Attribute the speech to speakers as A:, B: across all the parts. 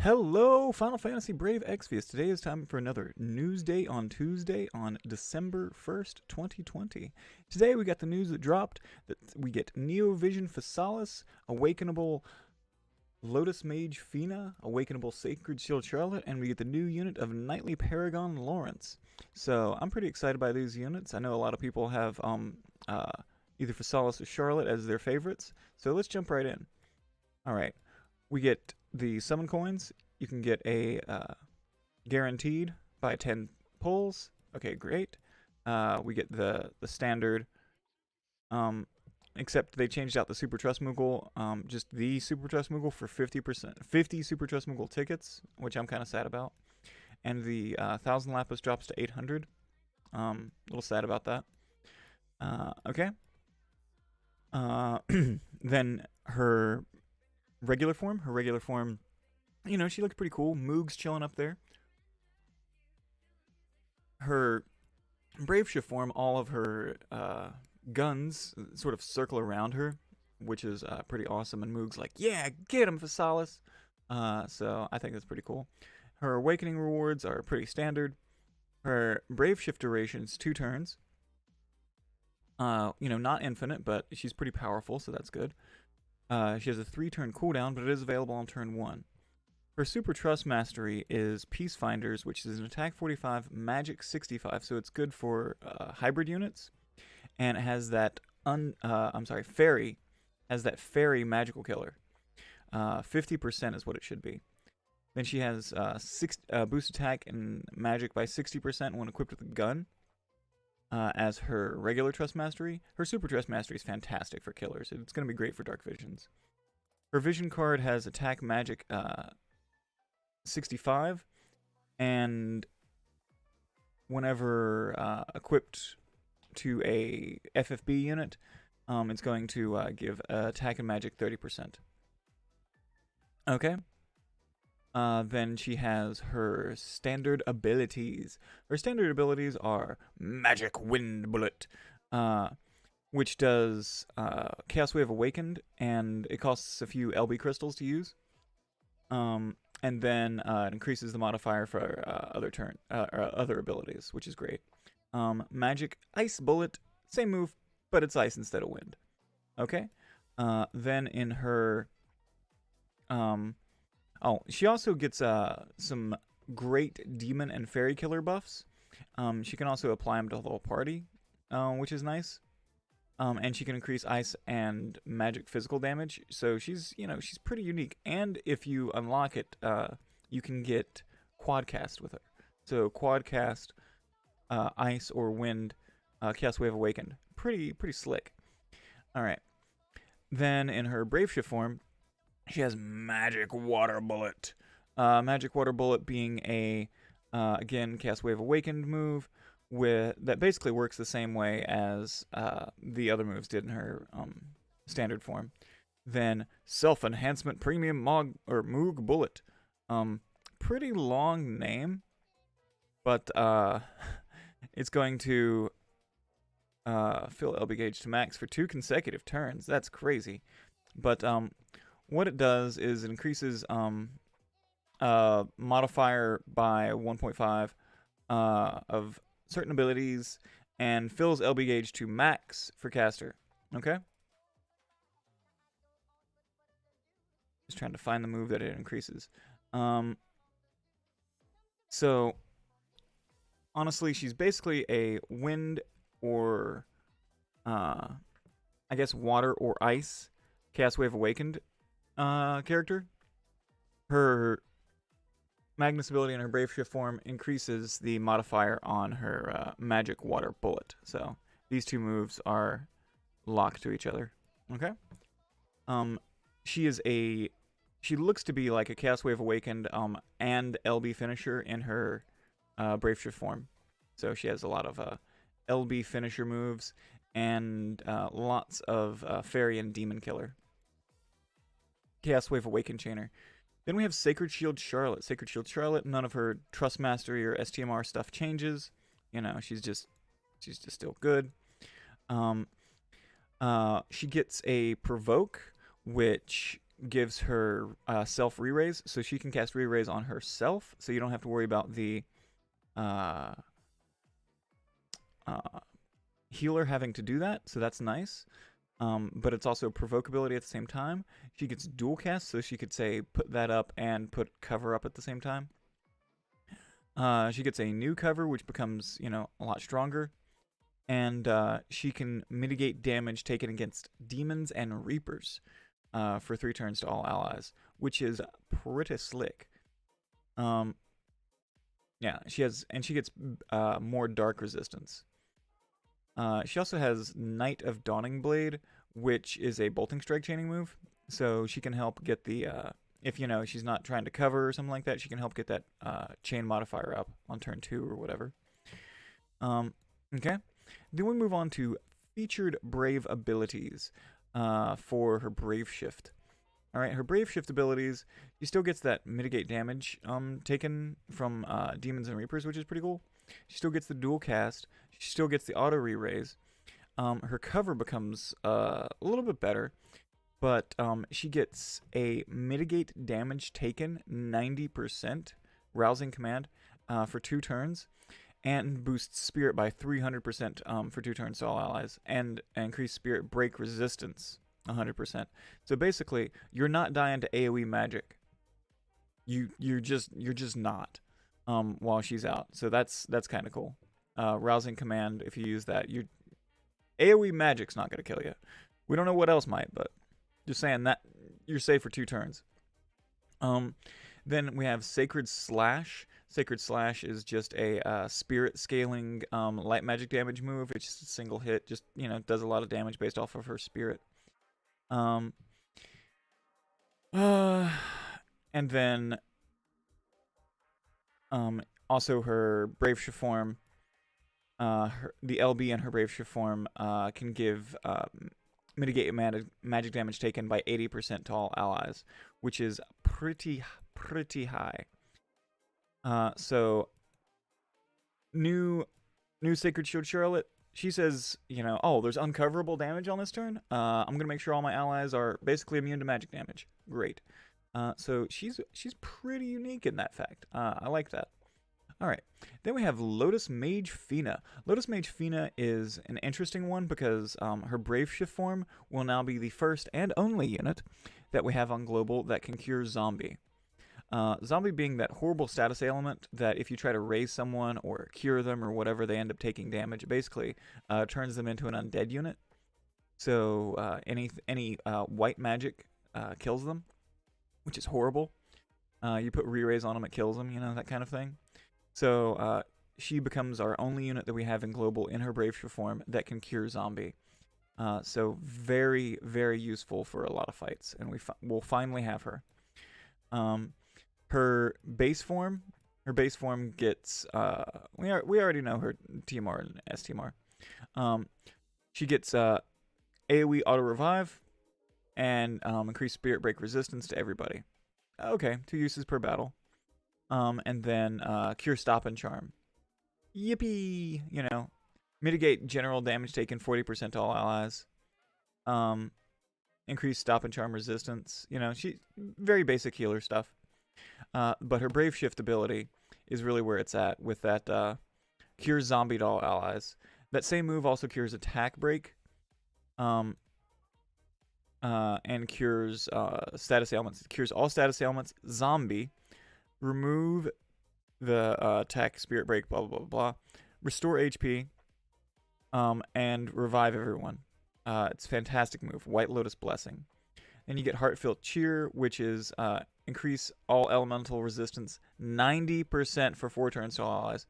A: Hello, Final Fantasy Brave Exvius. Today is time for another news day on Tuesday on December 1st, 2020. Today we got the news that dropped that we get Neo Vision Physalis, Awakenable Lotus Mage Fina, Awakenable Sacred Shield Charlotte, and we get the new unit of Knightly Paragon Lawrence. So I'm pretty excited by these units. I know a lot of people have either Physalis or Charlotte as their favorites. So let's jump right in. Alright, we get the summon coins. You can get a guaranteed by 10 pulls. Okay, great. We get the standard, except they changed out the Super Trust Moogle, just the Super Trust Moogle for 50 Super Trust Moogle tickets, which I'm kind of sad about. And the 1,000 Lapis drops to 800. A little sad about that. Okay. Then her regular form, you know, she looks pretty cool. Moog's chilling up there. Her brave shift form, all of her guns sort of circle around her, which is pretty awesome. And Moog's like, yeah, get him, Physalis. So I think that's pretty cool. Her awakening rewards are pretty standard. Her brave shift duration's 2 turns. You know, not infinite, but she's pretty powerful, so that's good. She has a 3-turn cooldown, but it is available on turn 1. Her Super Trust Mastery is Peacefinders, which is an attack 45, magic 65, so it's good for hybrid units. And it has that fairy, has that fairy magical killer. 50% is what it should be. Then she has boost attack and magic by 60% when equipped with a gun. As her regular Trust Mastery. Her Super Trust Mastery is fantastic for killers. It's going to be great for Dark Visions. Her Vision card has attack magic 65, and whenever equipped to a FFBE unit, it's going to give attack and magic 30%. Okay. Then she has her standard abilities. Her standard abilities are Magic Wind Bullet, which does Chaos Wave Awakened, and it costs a few LB crystals to use. And then it increases the modifier for other abilities, which is great. Magic Ice Bullet, same move, but it's ice instead of wind. Okay. Then in her she also gets some great demon and fairy killer buffs. She can also apply them to the whole party, which is nice. And she can increase ice and magic physical damage. So she's pretty unique. And if you unlock it, you can get Quadcast with her. So Quadcast, ice or wind, Chaos Wave Awakened. Pretty slick. All right. Then in her Brave Shift form, she has Magic Water Bullet. Magic Water Bullet being a, again, Chaos Wave Awakened move that basically works the same way as the other moves did in her standard form. Then Self-Enhancement Premium Moog Bullet. Pretty long name, but it's going to fill LB gauge to max for 2 consecutive turns. That's crazy. But what it does is it increases modifier by 1.5 of certain abilities and fills LB gauge to max for caster. Okay? Just trying to find the move that it increases. So, honestly, she's basically a wind or, I guess, water or ice Chaos Wave Awakened character. Her Magnus ability and her Brave Shift form increases the modifier on her Magic Water Bullet. So these 2 moves are locked to each other. Okay. She looks to be like a Chaos Wave Awakened and LB finisher in her Brave Shift form. So she has a lot of LB finisher moves and lots of fairy and demon killer. Chaos Wave Awakened Chainer. Then we have Sacred Shield Charlotte. Sacred Shield Charlotte, none of her Trust Mastery or STMR stuff changes. You know, she's just still good. She gets a Provoke, which gives her self re-raise, so she can cast re-raise on herself, so you don't have to worry about the uh, healer having to do that, so that's nice. But it's also provoke ability at the same time. She gets dual cast, so she could say put that up and put cover up at the same time. She gets a new cover, which becomes, you know, a lot stronger. And she can mitigate damage taken against demons and reapers for 3 turns to all allies, which is pretty slick. Yeah, she gets more dark resistance. She also has Knight of Dawning Blade, which is a bolting strike chaining move. So she can help get the, if you know she's not trying to cover or something like that, she can help get that chain modifier up on turn 2 or whatever. Okay, then we move on to featured brave abilities for her Brave Shift. All right, her Brave Shift abilities, she still gets that mitigate damage taken from demons and reapers, which is pretty cool. She still gets the dual cast. She still gets the auto re-raise. Her cover becomes a little bit better, but she gets a mitigate damage taken 90% rousing command for 2 turns, and boosts spirit by 300% for 2 turns to all allies, and increase spirit break resistance 100%. So basically, you're not dying to AoE magic. You're just not while she's out. So that's kind of cool. Rousing command, if you use that, your AoE magic's not gonna kill you. We don't know what else might, but just saying that you're safe for 2 turns. Then we have Sacred Slash. Sacred Slash is just a spirit scaling light magic damage move. It's just a single hit, just, you know, does a lot of damage based off of her spirit. And then also her Brave Shift form, the LB and her Brave Shift form can give mitigate magic damage taken by 80% to all allies, which is pretty high. So new Sacred Shield Charlotte, she says, you know, oh, there's uncoverable damage on this turn. I'm gonna make sure all my allies are basically immune to magic damage. Great. So she's pretty unique in that fact. I like that. All right, then we have Lotus Mage Fina. Lotus Mage Fina is an interesting one because her Brave Shift form will now be the first and only unit that we have on Global that can cure Zombie. Zombie being that horrible status ailment that if you try to raise someone or cure them or whatever, they end up taking damage. It basically turns them into an undead unit. So any white magic kills them, which is horrible. You put re-raise on them, it kills them, you know, that kind of thing. So she becomes our only unit that we have in Global in her Brave Shift form that can cure Zombie. So very, very useful for a lot of fights, and we'll finally have her. Her base form gets we already know her TMR and STMR. She gets AoE auto revive and increased spirit break resistance to everybody. Okay, 2 uses per battle. And then cure stop and charm. Yippee! You know, mitigate general damage taken 40% to all allies. Increase stop and charm resistance. You know, she very basic healer stuff. But her Brave Shift ability is really where it's at with that cure zombie to all allies. That same move also cures attack break. And cures status ailments. It cures all status ailments. Zombie. Remove the attack, spirit break, blah, blah, blah, blah. Restore HP. And revive everyone. It's a fantastic move. White Lotus Blessing. Then you get Heartfelt Cheer, which is increase all elemental resistance 90% for 4 turns to all allies.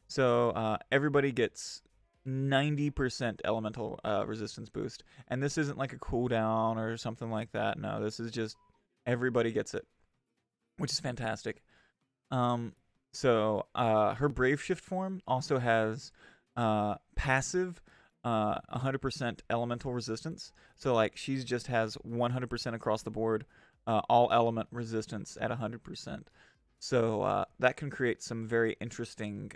A: So everybody gets 90% elemental resistance boost. And this isn't like a cooldown or something like that. No, this is just everybody gets it, which is fantastic. So her Brave Shift form also has passive 100% elemental resistance. So like she's just has 100% across the board, all element resistance at 100%. So that can create some very interesting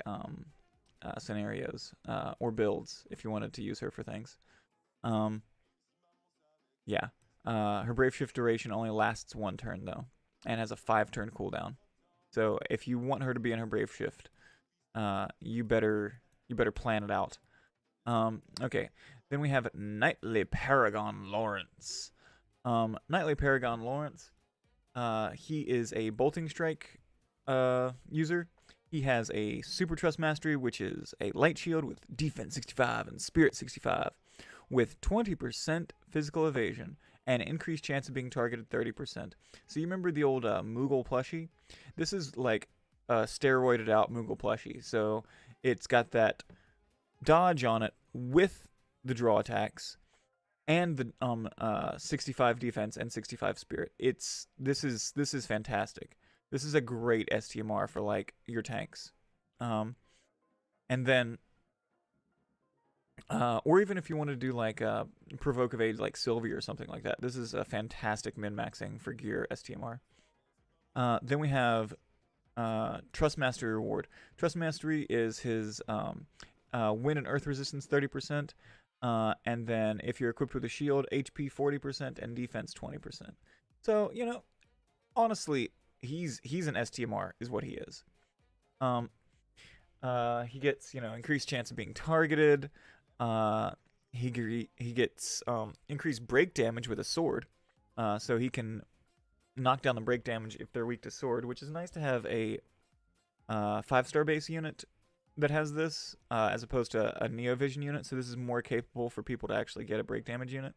A: scenarios or builds if you wanted to use her for things. Yeah. Her Brave Shift duration only lasts 1 turn though, and has a 5-turn cooldown. So if you want her to be in her Brave Shift, you better plan it out. Okay, then we have Knightly Paragon Lawrence. Knightly Paragon Lawrence, he is a Bolting Strike user. He has a Super Trust Mastery, which is a Light Shield with Defense 65 and Spirit 65, with 20% physical evasion and increased chance of being targeted 30%. So you remember the old Moogle plushie? This is like a steroided out Moogle plushie. So it's got that dodge on it with the draw attacks and the 65 defense and 65 spirit. This is fantastic. This is a great STMR for like your tanks. And then or even if you want to do like provoke evade like Sylvie or something like that. This is a fantastic min-maxing for gear STMR. Then we have Trust Mastery reward. Trust Mastery is his wind and earth resistance 30%. And then if you're equipped with a shield, HP 40% and defense 20%. So, you know, honestly, he's an STMR is what he is. He gets, you know, increased chance of being targeted. He gets increased break damage with a sword. So he can knock down the break damage if they're weak to sword, which is nice to have a 5-star base unit that has this, as opposed to a Neo Vision unit. So this is more capable for people to actually get a break damage unit.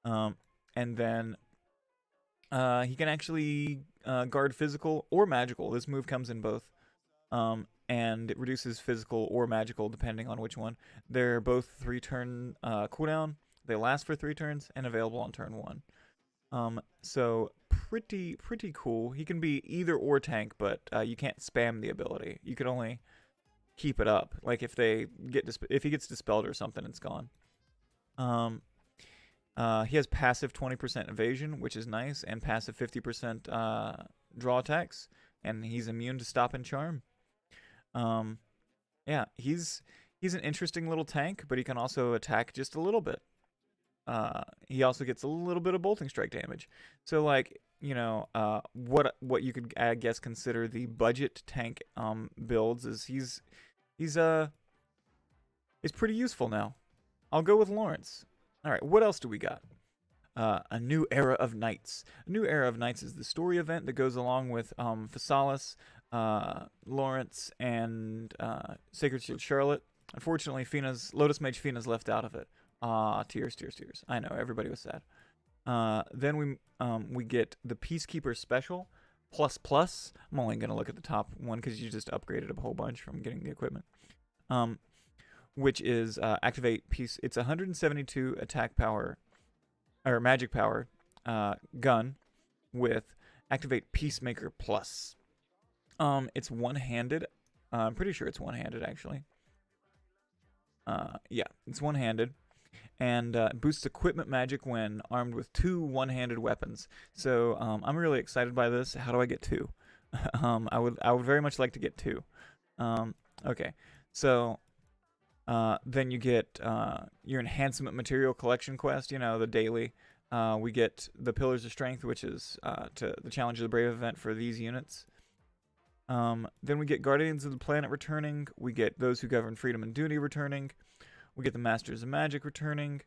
A: And then he can actually guard physical or magical. This move comes in both. And it reduces physical or magical depending on which one. They're both 3-turn cooldown. They last for 3 turns and available on turn 1. So pretty cool. He can be either or tank, but you can't spam the ability. You can only keep it up. Like if he gets dispelled or something, it's gone. He has passive 20% evasion, which is nice, and passive 50% draw attacks, and he's immune to stop and charm. Yeah, he's an interesting little tank, but he can also attack just a little bit. He also gets a little bit of bolting strike damage. So like, you know, what you could, I guess, consider the budget tank builds is he's pretty useful now. I'll go with Lawrence. All right, what else do we got? A New Era of Knights. A New Era of Knights is the story event that goes along with Physalis, Lawrence, and Sacred Shield Charlotte. Unfortunately, Lotus Mage Fina's left out of it. Tears. I know, everybody was sad. Then we get the Peacekeeper Special plus. I'm only gonna look at the top one because you just upgraded a whole bunch from getting the equipment. Which is activate peace. It's 172 attack power or magic power gun with activate Peacemaker plus. It's one-handed. I'm pretty sure it's one-handed actually. Yeah, it's one-handed, and boosts equipment magic when armed with 2 one-handed weapons. So I'm really excited by this. How do I get 2? I would very much like to get 2. Okay, so then you get your enhancement material collection quest. You know, the daily. We get the Pillars of Strength, which is to the Challenge of the Brave event for these units. Then we get Guardians of the Planet returning. We get Those Who Govern Freedom and Duty returning. We get the Masters of Magic returning.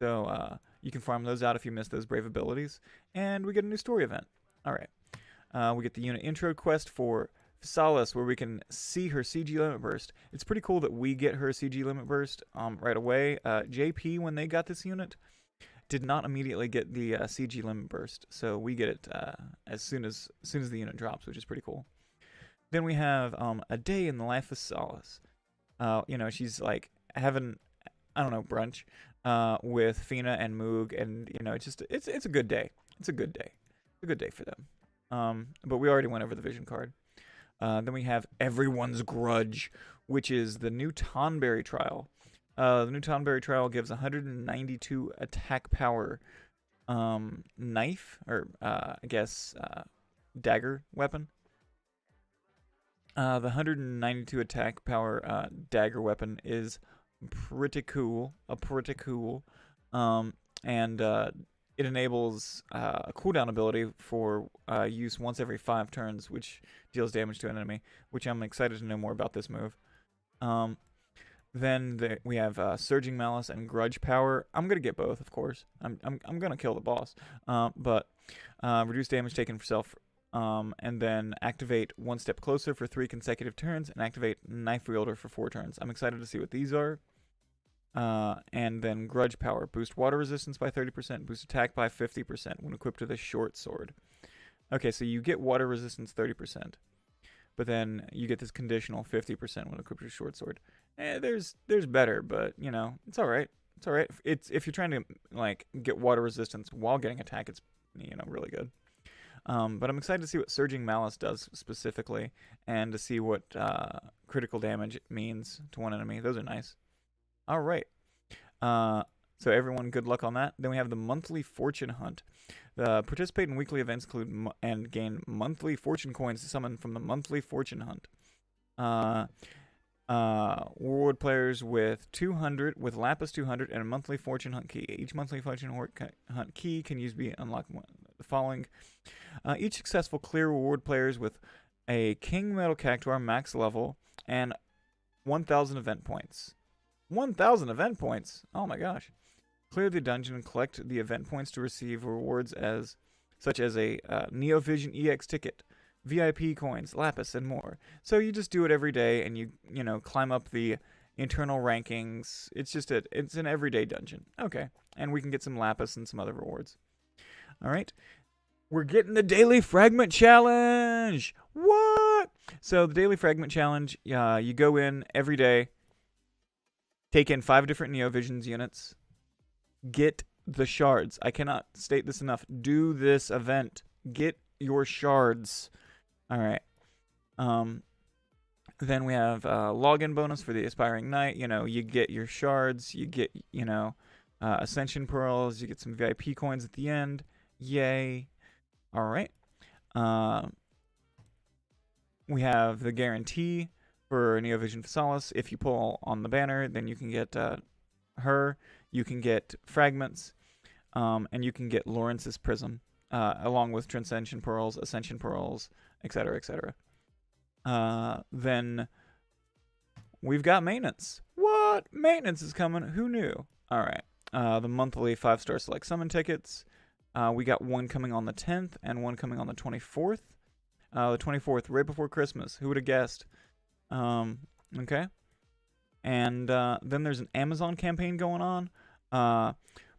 A: So you can farm those out if you miss those Brave abilities. And we get a new story event. All right. We get the unit intro quest for Physalis, where we can see her CG limit burst. It's pretty cool that we get her CG limit burst right away. JP, when they got this unit, did not immediately get the CG limit burst. So we get it as soon as the unit drops, which is pretty cool. Then we have a day in the life of Physalis. You know, she's like having, I don't know, brunch with Fina and Moog, and you know, it's a good day. It's a good day. It's a good day for them. But we already went over the vision card. Then we have Everyone's Grudge, which is the new Tonberry Trial. The new Tonberry Trial gives 192 attack power knife, or I guess dagger weapon. The 192 attack power dagger weapon is pretty cool. And it enables a cooldown ability for use once every 5 turns, which deals damage to an enemy, which I'm excited to know more about this move. Then we have Surging Malice and Grudge Power. I'm going to get both, of course. I'm going to kill the boss. But reduce damage taken for self, and then activate One Step Closer for 3 consecutive turns, and activate Knife Wielder for 4 turns. I'm excited to see what these are. And then Grudge Power. Boost water resistance by 30%, boost attack by 50% when equipped with a short sword. Okay, so you get water resistance 30%. But then you get this conditional 50% when equipped with a short sword. There's better, but you know, it's alright. It's alright. If you're trying to like get water resistance while getting attack, it's, you know, really good. But I'm excited to see what Surging Malice does specifically, and to see what critical damage means to one enemy. Those are nice. Alright. So everyone, good luck on that. Then we have the Monthly Fortune Hunt. Participate in weekly events and gain monthly fortune coins to summon from the Monthly Fortune Hunt. Reward players with Lapis 200 and a Monthly Fortune Hunt key. Each Monthly Fortune Hunt key can be unlocked the following. Each successful clear reward players with a King Metal Cactuar max level and 1,000 event points. 1,000 event points? Oh my gosh. Clear the dungeon and collect the event points to receive rewards such as a Neo Vision EX ticket, VIP coins, Lapis, and more. So you just do it every day, and you know, climb up the internal rankings. It's just it's an everyday dungeon. Okay, and we can get some Lapis and some other rewards. All right, we're getting the Daily Fragment Challenge. What? So the Daily Fragment Challenge, you go in every day, take in 5 different Neo Visions units. Get the shards. I cannot state this enough. Do this event. Get your shards. All right. Then we have login bonus for the Aspiring Knight. You know, you get your shards. You get, you know, Ascension Pearls. You get some VIP coins at the end. Yay. All right. We have the guarantee for Neo Vision Physalis. If you pull on the banner, then you can get her. You can get fragments, and you can get Lawrence's Prism, along with Transcension Pearls, Ascension Pearls, etc., etc. Then we've got maintenance. What? Maintenance is coming. Who knew? All right. The monthly 5-star select summon tickets. We got one coming on the 10th and one coming on the 24th. The 24th, right before Christmas. Who would have guessed? Okay. And then there's an Amazon campaign going on.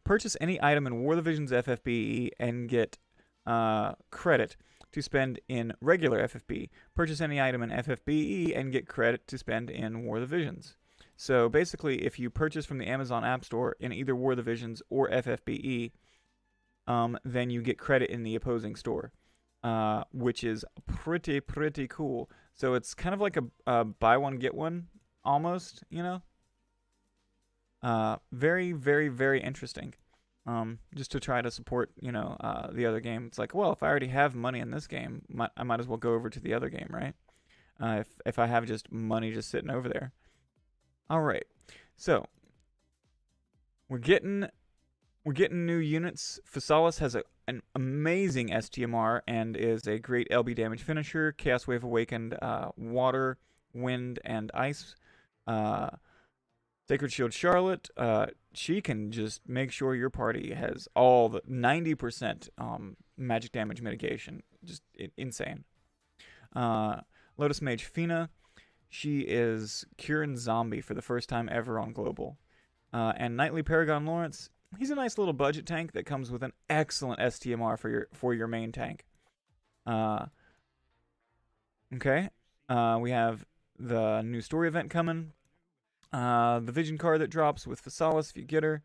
A: Purchase any item in War of the Visions FFBE and get credit to spend in regular FFBE. Purchase any item in FFBE and get credit to spend in War of the Visions. So basically, if you purchase from the Amazon App Store in either War of the Visions or FFBE, then you get credit in the opposing store, which is pretty cool. So it's kind of like a buy one get one almost, you know. Very interesting. Just to try to support, you know, the other game. It's like, well, if I already have money in this game, I might as well go over to the other game, right? If I have just money just sitting over there. All right, so we're getting new units. Physalis has an amazing STMR and is a great LB damage finisher. Chaos Wave Awakened, water, wind, and ice. Sacred Shield Charlotte, she can just make sure your party has all the 90% magic damage mitigation. Just insane. Lotus Mage Fina, she is curing zombie for the first time ever on global. And Knightly Paragon Lawrence, he's a nice little budget tank that comes with an excellent STMR for your main tank. Okay, we have the new story event coming. The Vision card that drops with Physalis if you get her.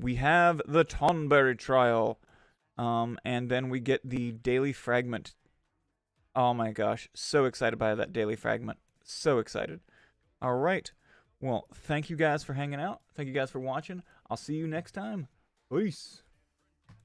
A: We have the Tonberry Trial. And then we get the Daily Fragment. Oh my gosh, so excited by that Daily Fragment. So excited. Alright, well, thank you guys for hanging out. Thank you guys for watching. I'll see you next time. Peace.